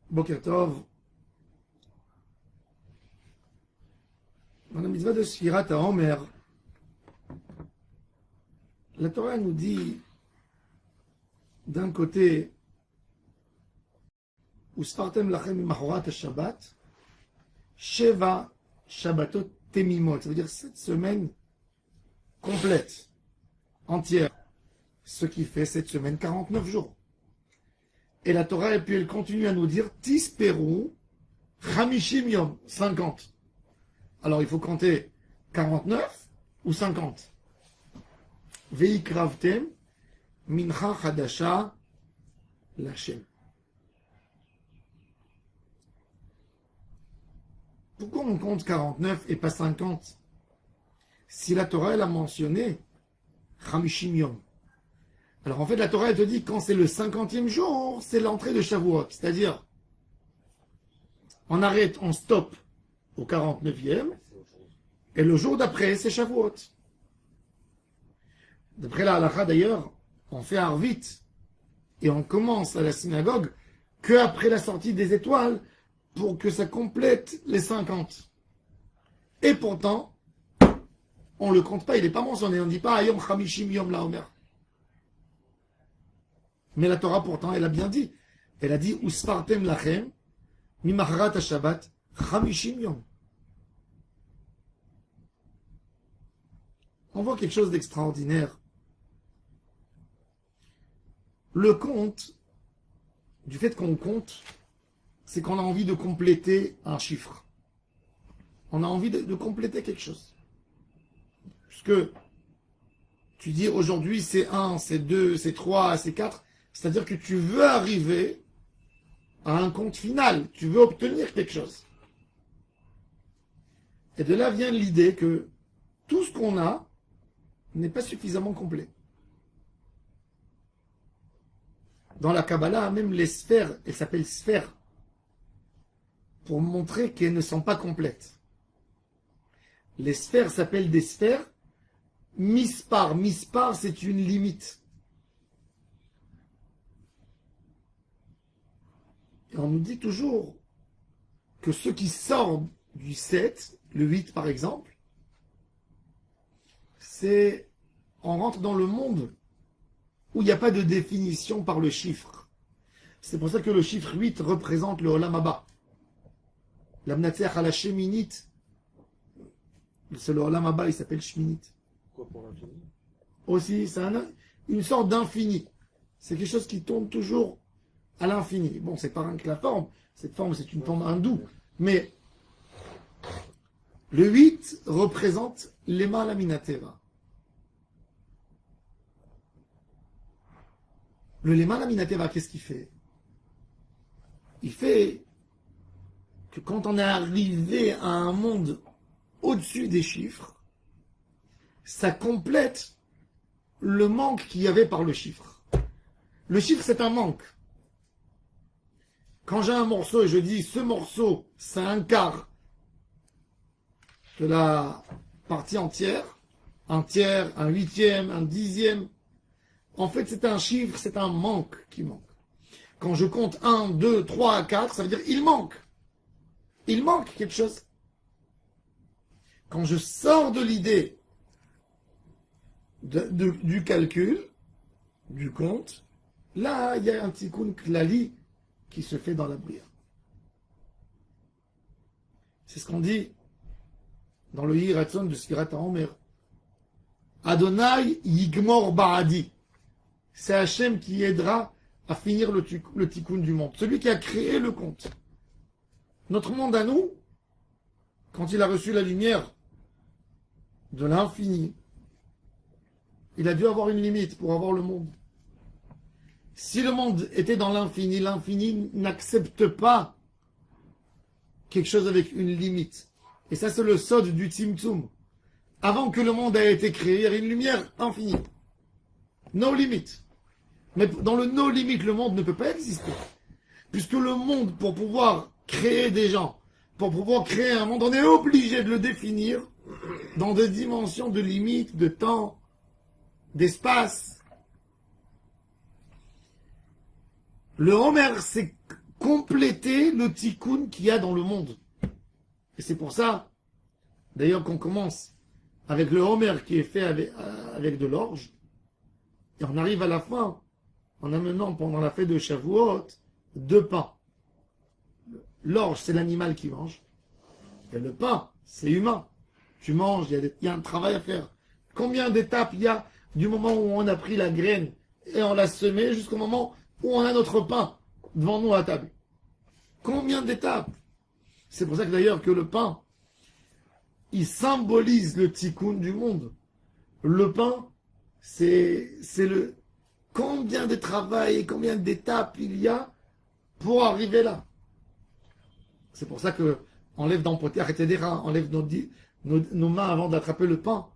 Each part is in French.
Boker Tov. Dans la mitzvah de Sfirat HaOmer, la Torah nous dit, d'un côté, Usfartem lachem machorat Shabbat, Sheva Shabbatot temimot, ça veut dire 7 semaines complètes, entières, ce qui fait cette semaine 49 jours. Et la Torah, et puis elle continue à nous dire, Tisperu Chamishim Yom, 50. Alors il faut compter 49 ou 50. Veikravtem mincha chadasha l'Hashem. Pourquoi on compte 49 et pas 50 si la Torah elle a mentionné Chamishim Yom? Alors en fait la Torah elle te dit quand c'est le 50e jour, c'est l'entrée de Shavuot. C'est-à-dire, on arrête, on stoppe au 49e, et le jour d'après, c'est Shavuot. D'après la halakha d'ailleurs, on fait Arvit, et on commence à la synagogue que après la sortie des étoiles, pour que ça complète les 50. Et pourtant, on ne le compte pas, il n'est pas mentionné, on ne dit pas Ayom Chamishim Yom Laomer. Mais la Torah pourtant, elle a bien dit. Elle a dit Usfartem lachem mimacharat Shabbat Chamishim Yom. On voit quelque chose d'extraordinaire. Le compte, du fait qu'on compte, c'est qu'on a envie de compléter un chiffre. On a envie de compléter quelque chose. Puisque tu dis aujourd'hui c'est 1, c'est 2, c'est 3, c'est 4, c'est-à-dire que tu veux arriver à un compte final, tu veux obtenir quelque chose. Et de là vient l'idée que tout ce qu'on a n'est pas suffisamment complet. Dans la Kabbalah, même les sphères, elles s'appellent sphères, pour montrer qu'elles ne sont pas complètes. Les sphères s'appellent des sphères. Mispar, c'est une limite. Et on nous dit toujours que ce qui sort du 7, le 8 par exemple, c'est, on rentre dans le monde où il n'y a pas de définition par le chiffre. C'est pour ça que le chiffre 8 représente le Olam Haba. L'Amnatser à la Sheminite, c'est le Olam Haba, il s'appelle Sheminite. Pourquoi pour l'infini? Aussi, c'est une sorte d'infini. C'est quelque chose qui tourne toujours à l'infini. Bon, c'est pas rien que la forme. Cette forme, c'est une forme hindoue. Mais le 8 représente l'Ema Laminateva. Le Lema Laminateva, qu'est-ce qu'il fait? Il fait que quand on est arrivé à un monde au-dessus des chiffres, ça complète le manque qu'il y avait par le chiffre. Le chiffre, c'est un manque. Quand j'ai un morceau et je dis ce morceau, c'est un quart de la partie entière, un tiers, un huitième, un dixième, en fait, c'est un chiffre, c'est un manque qui manque. Quand je compte 1, 2, 3, 4, ça veut dire il manque. Il manque quelque chose. Quand je sors de l'idée du calcul, du compte, là, il y a un tikkun klali qui se fait dans la bruyère. C'est ce qu'on dit dans le Yiratzon de Sfirat HaOmer. Adonai Yigmor Ba'adi. C'est Hachem qui aidera à finir le tikkun du monde. Celui qui a créé le compte. Notre monde à nous, quand il a reçu la lumière de l'infini, il a dû avoir une limite pour avoir le monde. Si le monde était dans l'infini, l'infini n'accepte pas quelque chose avec une limite. Et ça, c'est le sod du Tzimtzum. Avant que le monde ait été créé, il y avait une lumière infinie. No limit. Mais dans le no limit, le monde ne peut pas exister. Puisque le monde, pour pouvoir créer des gens, pour pouvoir créer un monde, on est obligé de le définir dans des dimensions de limites, de temps, d'espace. Le Homer, c'est compléter le tikkun qu'il y a dans le monde. Et c'est pour ça, d'ailleurs, qu'on commence avec le Homer qui est fait avec de l'orge, et on arrive à la fin en amenant pendant la fête de Shavuot 2 pains. L'orge, c'est l'animal qui mange, et le pain, c'est humain. Tu manges, il y a un travail à faire. Combien d'étapes il y a du moment où on a pris la graine et on l'a semée jusqu'au moment où on a notre pain devant nous à table? Combien d'étapes? C'est pour ça que d'ailleurs que le pain, il symbolise le tikkun du monde. Le pain, c'est le combien de travail et combien d'étapes il y a pour arriver là. C'est pour ça que on lève d'empoter, arrêtez des reins, on lève nos mains avant d'attraper le pain.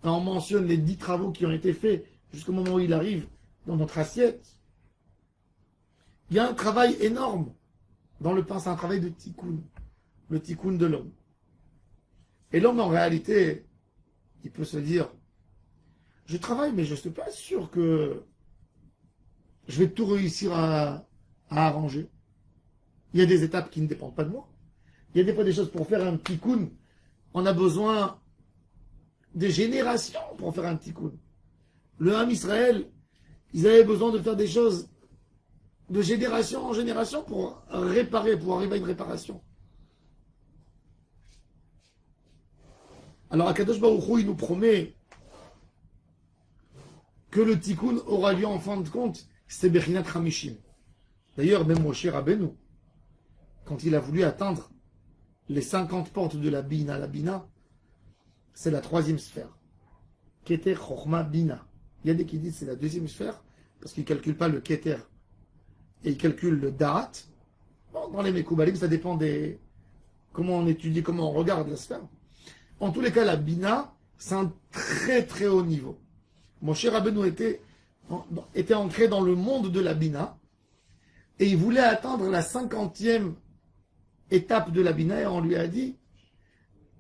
Et on mentionne les 10 travaux qui ont été faits jusqu'au moment où il arrive dans notre assiette. Il y a un travail énorme dans le pain, c'est un travail de tikkun, le tikkun de l'homme. Et l'homme, en réalité, il peut se dire, je travaille, mais je ne suis pas sûr que je vais tout réussir à arranger. Il y a des étapes qui ne dépendent pas de moi. Il y a des fois des choses pour faire un tikkun. On a besoin de générations pour faire un tikkun. Le Ham Israël, ils avaient besoin de faire des choses de génération en génération pour réparer, pour arriver à une réparation. Alors Akadosh Baruch Hu, il nous promet que le tikkun aura lieu en fin de compte, c'est Bechinat Hamishim. D'ailleurs, même Moshe Rabbeinu, quand il a voulu atteindre les 50 portes de la Bina, c'est la 3e sphère. Keter Chochma Bina. Il y a des qui disent c'est la 2e sphère, parce qu'ils ne calculent pas le Keter, et ils calculent le Da'at. Bon, dans les Mekoubalim, ça dépend des comment on étudie, comment on regarde la sphère. En tous les cas, la Bina, c'est un très très haut niveau. Moshe Rabbeinu était ancré dans le monde de la Bina, et il voulait atteindre la 50e étape de la Bina, et on lui a dit,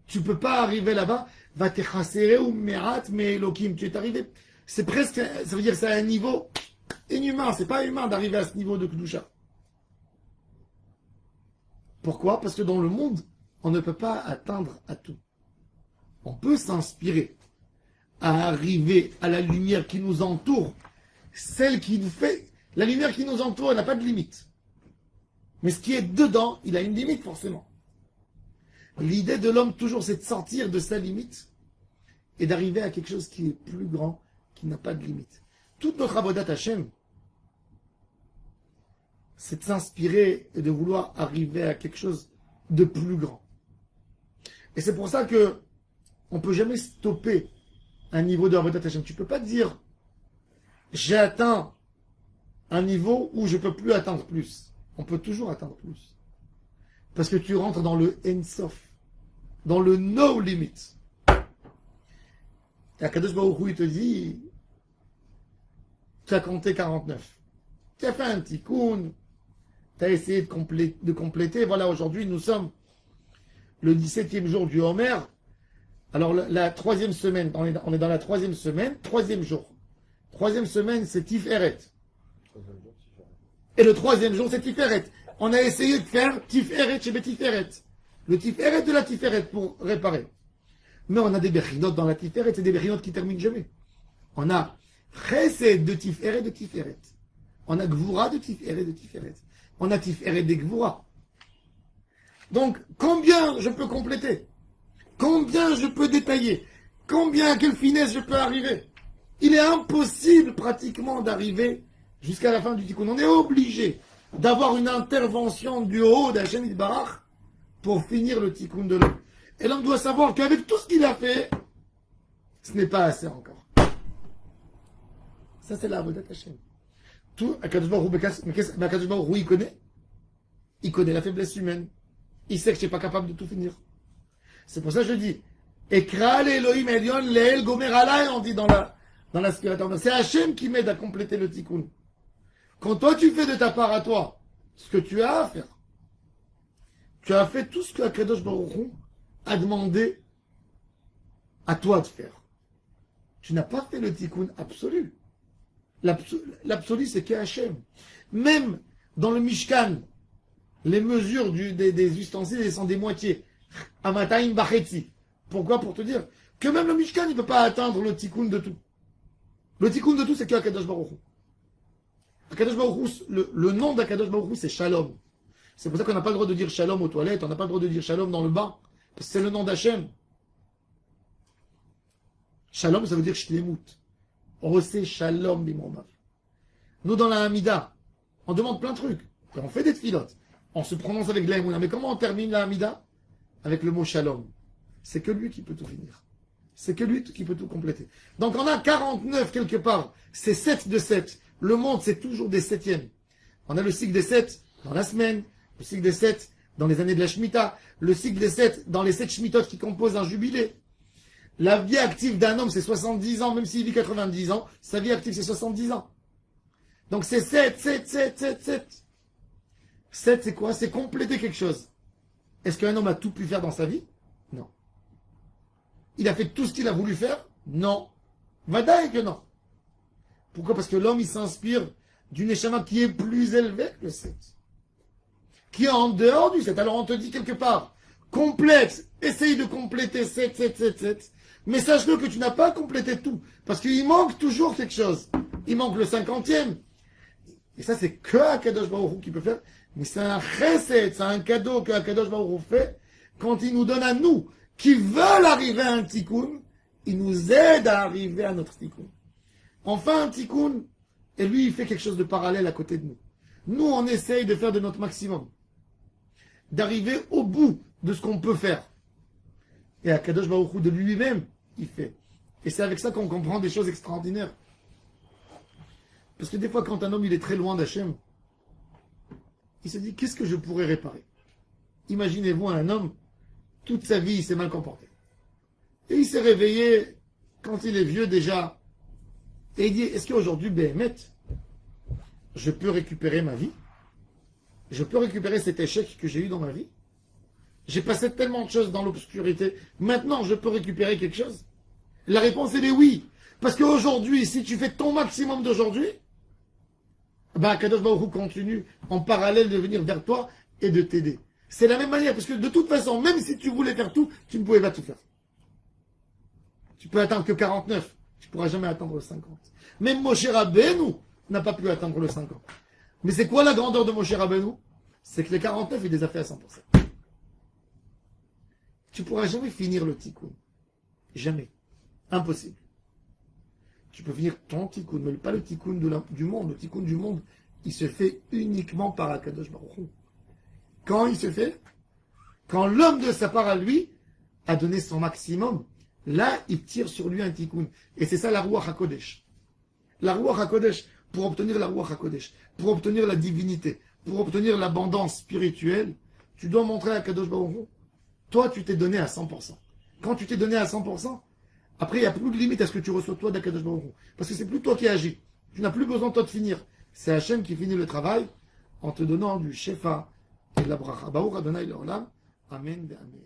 tu ne peux pas arriver là-bas, va te chasere ou me'at me'elokim, tu es arrivé, c'est presque, ça veut dire que c'est un niveau inhumain, c'est pas humain d'arriver à ce niveau de Kedusha. Pourquoi? Parce que dans le monde, on ne peut pas atteindre à tout. On peut s'inspirer à arriver à la lumière qui nous entoure, celle qui nous fait, la lumière qui nous entoure, elle n'a pas de limite. Mais ce qui est dedans, il a une limite forcément. L'idée de l'homme toujours, c'est de sortir de sa limite et d'arriver à quelque chose qui est plus grand, qui n'a pas de limite. Toute notre avodat Hashem, c'est de s'inspirer et de vouloir arriver à quelque chose de plus grand. Et c'est pour ça que on ne peut jamais stopper un niveau de avodat Hashem. Tu ne peux pas dire j'ai atteint un niveau où je ne peux plus atteindre plus. On peut toujours atteindre plus. Parce que tu rentres dans le Ensof, dans le no limit. Et Akadosh Baruch Hu, il te dit, tu as compté 49. Tu as fait un tikkun, tu as essayé de compléter. Voilà, aujourd'hui, nous sommes le 17e jour du Homer. Alors, la 3e semaine, on est dans la 3e semaine, 3e jour. 3e semaine, c'est Tiferet. Et le 3e jour, c'est Tiferet. On a essayé de faire Tiferet chez Tiferet. Le Tiferet de la Tiferet pour réparer. Mais on a des bechinotes dans la Tiferet, c'est des bechinotes qui terminent jamais. On a Chesed de Tiferet de Tiferet. On a Gvura de Tiferet de Tiferet. On a Tiferet de Gvura. Donc, combien je peux compléter? Combien je peux détailler? Combien, à quelle finesse je peux arriver? Il est impossible pratiquement d'arriver jusqu'à la fin du tikkun. On est obligé d'avoir une intervention du haut d'Hachem Yitbarach pour finir le tikkun de l'homme. Et l'homme doit savoir qu'avec tout ce qu'il a fait, ce n'est pas assez encore. Ça, c'est la avodat Hachem. Tout, Akadosh Baruch Hu, il connaît la faiblesse humaine. Il sait que je n'ai pas capable de tout finir. C'est pour ça que je dis, Ekra l'Elohim Elion Leel Gomer Alay, on dit dans la spiritualité. C'est Hachem qui m'aide à compléter le tikkun. Quand toi tu fais de ta part à toi ce que tu as à faire, tu as fait tout ce que Akadosh Baruch Hu a demandé à toi de faire. Tu n'as pas fait le tikkun absolu. L'absolu, c'est qu'Hachem. Même dans le Mishkan, Les mesures des ustensiles, elles sont des moitiés. Amataim bachetzi. Pourquoi? Pour te dire que même le Mishkan, il ne peut pas atteindre le tikkun de tout. Le tikkun de tout, c'est que Akadosh Baruch Hu. Akadosh Baruch Hu, le nom d'Akadosh Baruch Hu, c'est Shalom. C'est pour ça qu'on n'a pas le droit de dire Shalom aux toilettes, on n'a pas le droit de dire Shalom dans le bain, parce que c'est le nom d'Hachem. Shalom, ça veut dire Shlemut. On sait Shalom bimromav. Nous, dans la Hamida, on demande plein de trucs. On fait des tfilotes. On se prononce avec l'Aïmouna. Mais comment on termine la Hamida? Avec le mot Shalom. C'est que lui qui peut tout finir. C'est que lui qui peut tout compléter. Donc on a 49 quelque part. C'est 7 de 7. Le monde, c'est toujours des septièmes. On a le cycle des 7 dans la semaine, le cycle des 7 dans les années de la Shemitah, le cycle des 7 dans les 7 Shemitot qui composent un jubilé. La vie active d'un homme, c'est 70 ans, même s'il vit 90 ans, sa vie active, c'est 70 ans. Donc c'est 7, 7, 7, 7, 7. 7, c'est quoi? C'est compléter quelque chose. Est-ce qu'un homme a tout pu faire dans sa vie? Non. Il a fait tout ce qu'il a voulu faire? Non. Vadaï que non. Pourquoi? Parce que l'homme, il s'inspire d'une neshama qui est plus élevée que le 7. Qui est en dehors du 7. Alors on te dit quelque part, complète, essaye de compléter 7, 7, 7, 7. Mais sache-le que tu n'as pas complété tout. Parce qu'il manque toujours quelque chose. Il manque le 50e. Et ça, c'est que Akadosh Baruch Hu qui peut faire. Mais c'est un chesed, c'est un cadeau que Akadosh Baruch Hu fait quand il nous donne à nous, qui veulent arriver à un tikkun, il nous aide à arriver à notre tikkun. Enfin, un tikkun, et lui, il fait quelque chose de parallèle à côté de nous. Nous, on essaye de faire de notre maximum. D'arriver au bout de ce qu'on peut faire. Et Akadosh Baruch Hu de lui-même, il fait. Et c'est avec ça qu'on comprend des choses extraordinaires. Parce que des fois, quand un homme il est très loin d'Hachem, il se dit, qu'est-ce que je pourrais réparer? Imaginez-vous un homme, toute sa vie, il s'est mal comporté. Et il s'est réveillé, quand il est vieux déjà, et il dit, est-ce qu'aujourd'hui, Béhémet, je peux récupérer ma vie? Je peux récupérer cet échec que j'ai eu dans ma vie? J'ai passé tellement de choses dans l'obscurité, maintenant je peux récupérer quelque chose? La réponse elle est oui. Parce qu'aujourd'hui, si tu fais ton maximum d'aujourd'hui, ben Kadosh Baruch Hu continue en parallèle de venir vers toi et de t'aider. C'est la même manière, parce que de toute façon, même si tu voulais faire tout, tu ne pouvais pas tout faire. Tu peux atteindre que 49, tu ne pourras jamais atteindre le 50. Même Moshe Rabbeinu n'a pas pu atteindre le 50. Mais c'est quoi la grandeur de Moshe Rabbeinu? C'est que les 49, il les a fait à 100%. Tu ne pourras jamais finir le tikkun. Jamais. Impossible. Tu peux finir ton tikkun, mais pas le tikkun du monde. Le tikkun du monde, il se fait uniquement par Akadosh Baruch Hu. Quand il se fait? Quand l'homme de sa part à lui a donné son maximum, là, il tire sur lui un tikkun. Et c'est ça la Ruach HaKodesh. La Ruach HaKodesh, pour obtenir la Ruach HaKodesh, pour obtenir la divinité, pour obtenir l'abondance spirituelle, tu dois montrer à Akadosh Baruch Hu, toi, tu t'es donné à 100%. Quand tu t'es donné à 100%, après, il n'y a plus de limite à ce que tu reçois toi d'Akadosh Baruch Hu. Parce que c'est plus toi qui agis. Tu n'as plus besoin toi de finir. C'est Hachem qui finit le travail en te donnant du shefa et de la bracha. Baruch Adonai Leolam. Amen. Amen.